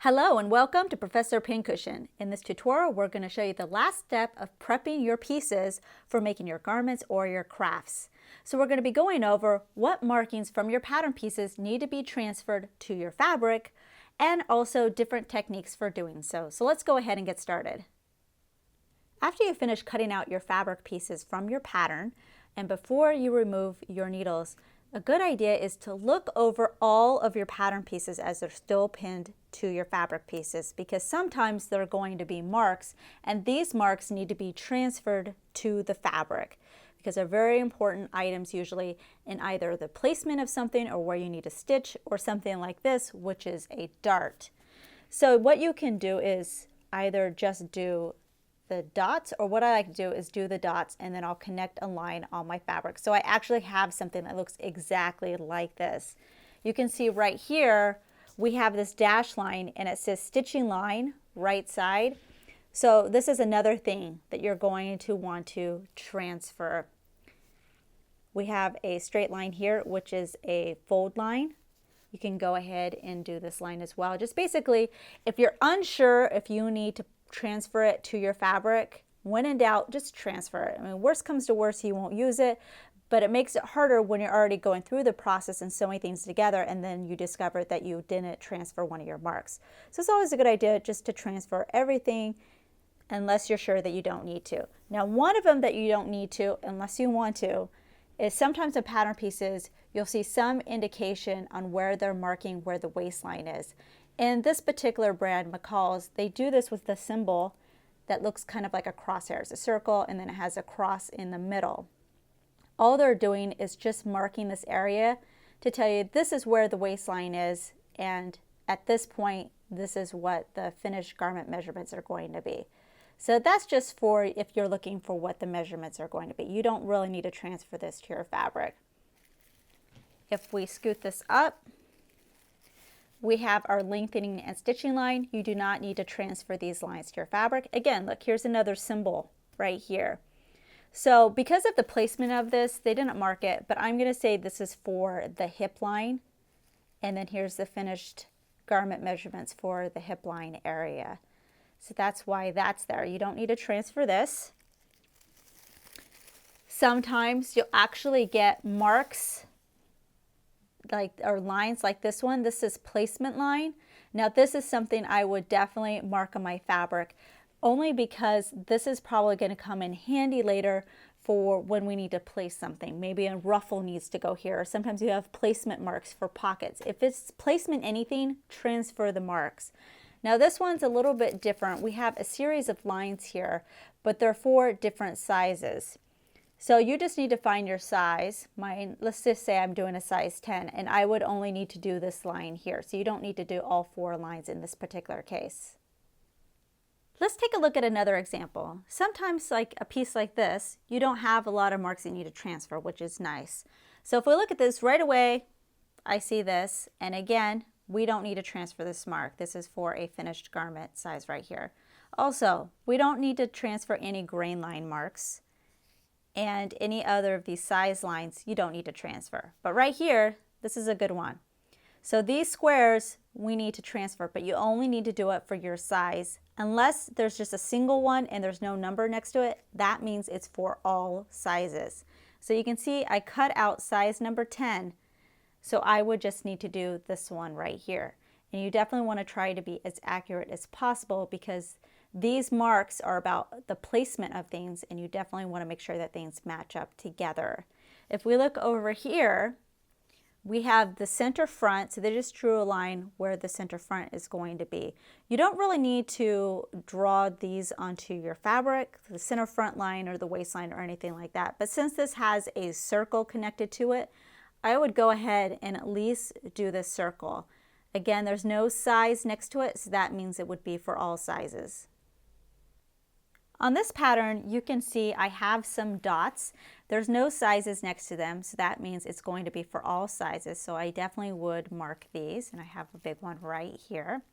Hello and welcome to Professor Pincushion. In this tutorial, we're going to show you the last step of prepping your pieces for making your garments or your crafts. So we're going to be going over what markings from your pattern pieces need to be transferred to your fabric and also different techniques for doing so. So let's go ahead and get started. After you finish cutting out your fabric pieces from your pattern and before you remove your needles, a good idea is to look over all of your pattern pieces as they're still pinned to your fabric pieces, because sometimes there are going to be marks and these marks need to be transferred to the fabric because they're very important items usually in either the placement of something or where you need a stitch or something like this, which is a dart. So what you can do is either just do the dots, or what I like to do is do the dots and then I'll connect a line on my fabric. So I actually have something that looks exactly like this. You can see right here we have this dash line and it says stitching line right side. So this is another thing that you're going to want to transfer. We have a straight line here, which is a fold line. You can go ahead and do this line as well. Just basically, if you're unsure if you need to transfer it to your fabric, when in doubt, just transfer it. I mean, worst comes to worst, you won't use it, but it makes it harder when you're already going through the process and sewing things together and then you discover that you didn't transfer one of your marks. So it's always a good idea just to transfer everything unless you're sure that you don't need to. Now, one of them that you don't need to, unless you want to, is sometimes in pattern pieces, you'll see some indication on where they're marking where the waistline is. In this particular brand, McCall's, they do this with the symbol that looks kind of like a crosshair. It's a circle and then it has a cross in the middle. All they're doing is just marking this area to tell you this is where the waistline is, and at this point, this is what the finished garment measurements are going to be. So that's just for if you're looking for what the measurements are going to be. You don't really need to transfer this to your fabric. If we scoot this up, we have our lengthening and stitching line. You do not need to transfer these lines to your fabric. Again, look, here's another symbol right here. So because of the placement of this, they didn't mark it, but I'm going to say this is for the hip line. And then here's the finished garment measurements for the hip line area. So that's why that's there. You don't need to transfer this. Sometimes you'll actually get marks or lines like this one. This is placement line. Now this is something I would definitely mark on my fabric, only because this is probably going to come in handy later for when we need to place something. Maybe a ruffle needs to go here, or sometimes you have placement marks for pockets. If it's placement anything, transfer the marks. Now this one's a little bit different. We have a series of lines here, but they're for different sizes. So you just need to find your size. Mine, let's just say I'm doing a size 10, and I would only need to do this line here. So you don't need to do all 4 lines in this particular case. Let's take a look at another example. Sometimes like a piece like this, you don't have a lot of marks you need to transfer, which is nice. So if we look at this right away, I see this, and again, we don't need to transfer this mark. This is for a finished garment size right here. Also, we don't need to transfer any grain line marks. And any other of these size lines you don't need to transfer. But right here, this is a good one. So these squares we need to transfer, but you only need to do it for your size. Unless there's just a single one and there's no number next to it, that means it's for all sizes. So you can see I cut out size number 10, so I would just need to do this one right here. And you definitely want to try to be as accurate as possible because these marks are about the placement of things, and you definitely want to make sure that things match up together. If we look over here, we have the center front, so they just drew a line where the center front is going to be. You don't really need to draw these onto your fabric, the center front line or the waistline or anything like that. But since this has a circle connected to it, I would go ahead and at least do this circle. Again, there's no size next to it, so that means it would be for all sizes. On this pattern, you can see I have some dots. There's no sizes next to them, so that means it's going to be for all sizes. So I definitely would mark these, and I have a big one right here.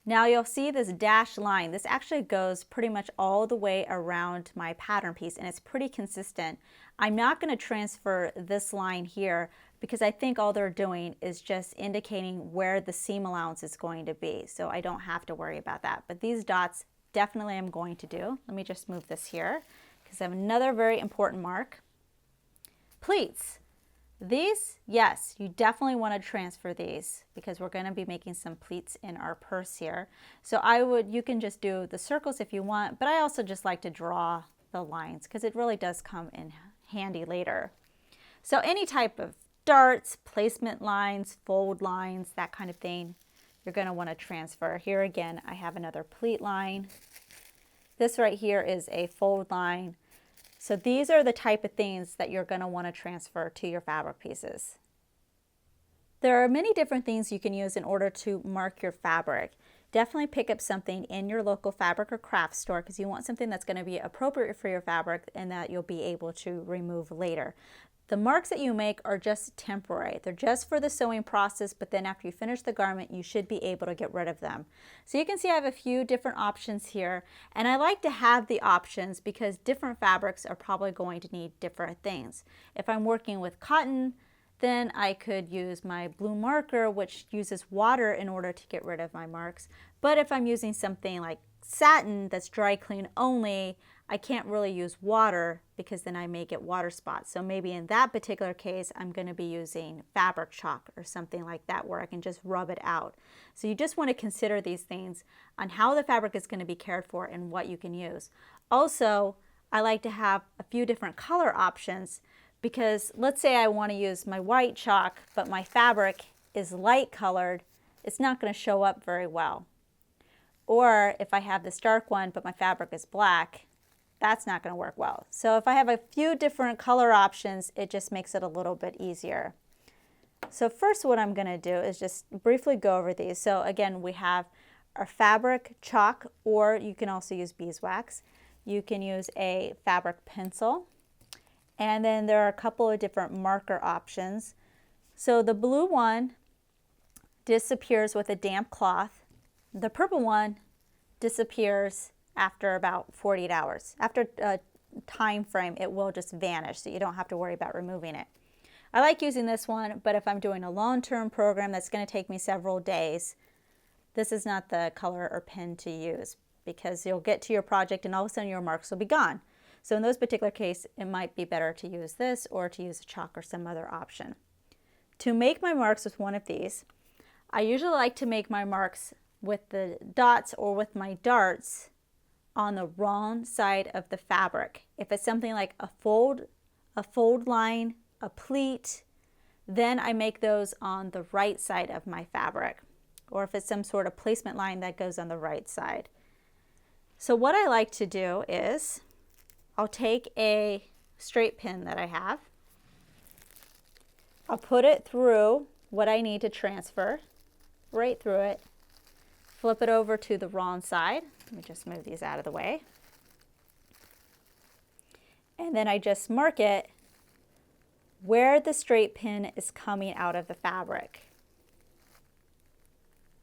Now you'll see this dashed line. This actually goes pretty much all the way around my pattern piece, and it's pretty consistent. I'm not going to transfer this line here because I think all they're doing is just indicating where the seam allowance is going to be. So I don't have to worry about that. But these dots definitely I'm going to do. Let me just move this here because I have another very important mark. Pleats. These, yes, you definitely want to transfer these because we're going to be making some pleats in our purse here. So you can just do the circles if you want, but I also just like to draw the lines because it really does come in handy later. So any type of darts, placement lines, fold lines, that kind of thing, you're going to want to transfer. Here again, I have another pleat line. This right here is a fold line. So these are the type of things that you're going to want to transfer to your fabric pieces. There are many different things you can use in order to mark your fabric. Definitely pick up something in your local fabric or craft store because you want something that's going to be appropriate for your fabric and that you'll be able to remove later. The marks that you make are just temporary. They're just for the sewing process, but then after you finish the garment, you should be able to get rid of them. So you can see I have a few different options here, and I like to have the options because different fabrics are probably going to need different things. If I'm working with cotton, then I could use my blue marker, which uses water in order to get rid of my marks. But if I'm using something like satin that's dry clean only, I can't really use water because then I may get water spots. So maybe in that particular case, I'm going to be using fabric chalk or something like that where I can just rub it out. So you just want to consider these things on how the fabric is going to be cared for and what you can use. Also, I like to have a few different color options because let's say I want to use my white chalk, but my fabric is light colored, it's not going to show up very well. Or if I have this dark one, but my fabric is black, that's not going to work well. So if I have a few different color options, it just makes it a little bit easier. So first what I'm going to do is just briefly go over these. So again, we have our fabric chalk, or you can also use beeswax. You can use a fabric pencil. And then there are a couple of different marker options. So the blue one disappears with a damp cloth. The purple one disappears after about 48 hours. After a time frame, it will just vanish, so you don't have to worry about removing it. I like using this one, but if I'm doing a long-term program that's going to take me several days, this is not the color or pen to use because you'll get to your project and all of a sudden your marks will be gone. So in those particular cases, it might be better to use this or to use a chalk or some other option. To make my marks with one of these, I usually like to make my marks with the dots or with my darts on the wrong side of the fabric. If it's something like a fold line, a pleat, then I make those on the right side of my fabric. Or if it's some sort of placement line, that goes on the right side. So what I like to do is I'll take a straight pin that I have. I'll put it through what I need to transfer, right through it, flip it over to the wrong side. Let me just move these out of the way. And then I just mark it where the straight pin is coming out of the fabric.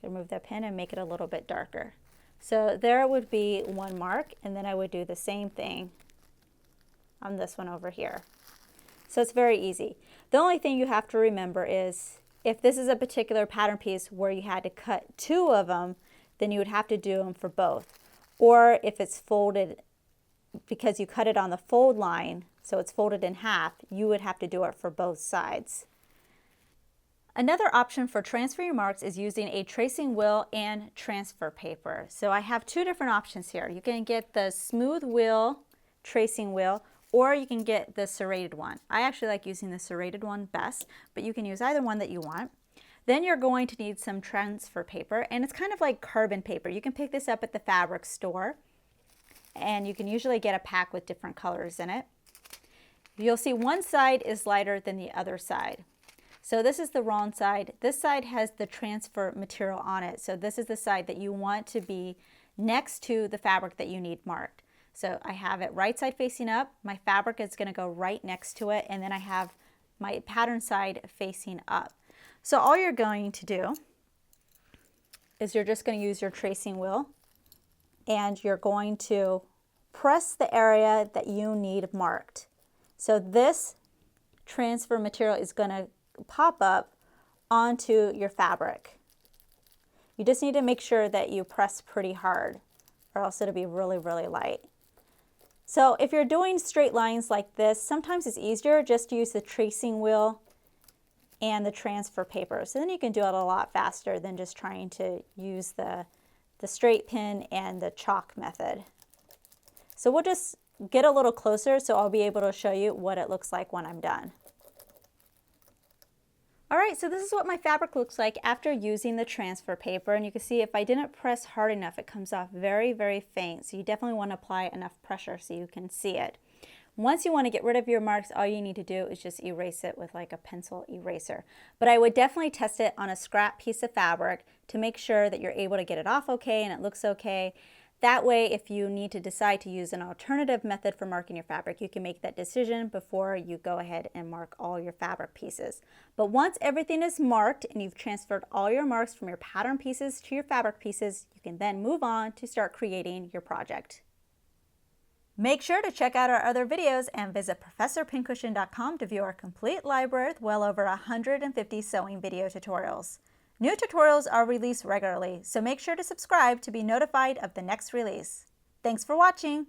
I'm going to move that pin and make it a little bit darker. So there would be one mark, and then I would do the same thing on this one over here. So it's very easy. The only thing you have to remember is if this is a particular pattern piece where you had to cut two of them, then you would have to do them for both. Or if it's folded because you cut it on the fold line, so it's folded in half, you would have to do it for both sides. Another option for transferring your marks is using a tracing wheel and transfer paper. So I have two different options here. You can get the smooth wheel tracing wheel, or you can get the serrated one. I actually like using the serrated one best, but you can use either one that you want. Then you're going to need some transfer paper, and it's kind of like carbon paper. You can pick this up at the fabric store, and you can usually get a pack with different colors in it. You'll see one side is lighter than the other side. So this is the wrong side. This side has the transfer material on it. So this is the side that you want to be next to the fabric that you need marked. So I have it right side facing up. My fabric is going to go right next to it, and then I have my pattern side facing up. So all you're going to do is you're just going to use your tracing wheel and you're going to press the area that you need marked. So this transfer material is going to pop up onto your fabric. You just need to make sure that you press pretty hard or else it'll be really, really light. So if you're doing straight lines like this, sometimes it's easier just to use the tracing wheel and the transfer paper. So then you can do it a lot faster than just trying to use the straight pin and the chalk method. So we'll just get a little closer so I'll be able to show you what it looks like when I'm done. Alright, so this is what my fabric looks like after using the transfer paper, and you can see if I didn't press hard enough it comes off very, very faint, so you definitely want to apply enough pressure so you can see it. Once you want to get rid of your marks, all you need to do is just erase it with like a pencil eraser. But I would definitely test it on a scrap piece of fabric to make sure that you're able to get it off okay and it looks okay. That way, if you need to decide to use an alternative method for marking your fabric, you can make that decision before you go ahead and mark all your fabric pieces. But once everything is marked and you've transferred all your marks from your pattern pieces to your fabric pieces, you can then move on to start creating your project. Make sure to check out our other videos and visit ProfessorPincushion.com to view our complete library with well over 150 sewing video tutorials. New tutorials are released regularly, so make sure to subscribe to be notified of the next release. Thanks for watching!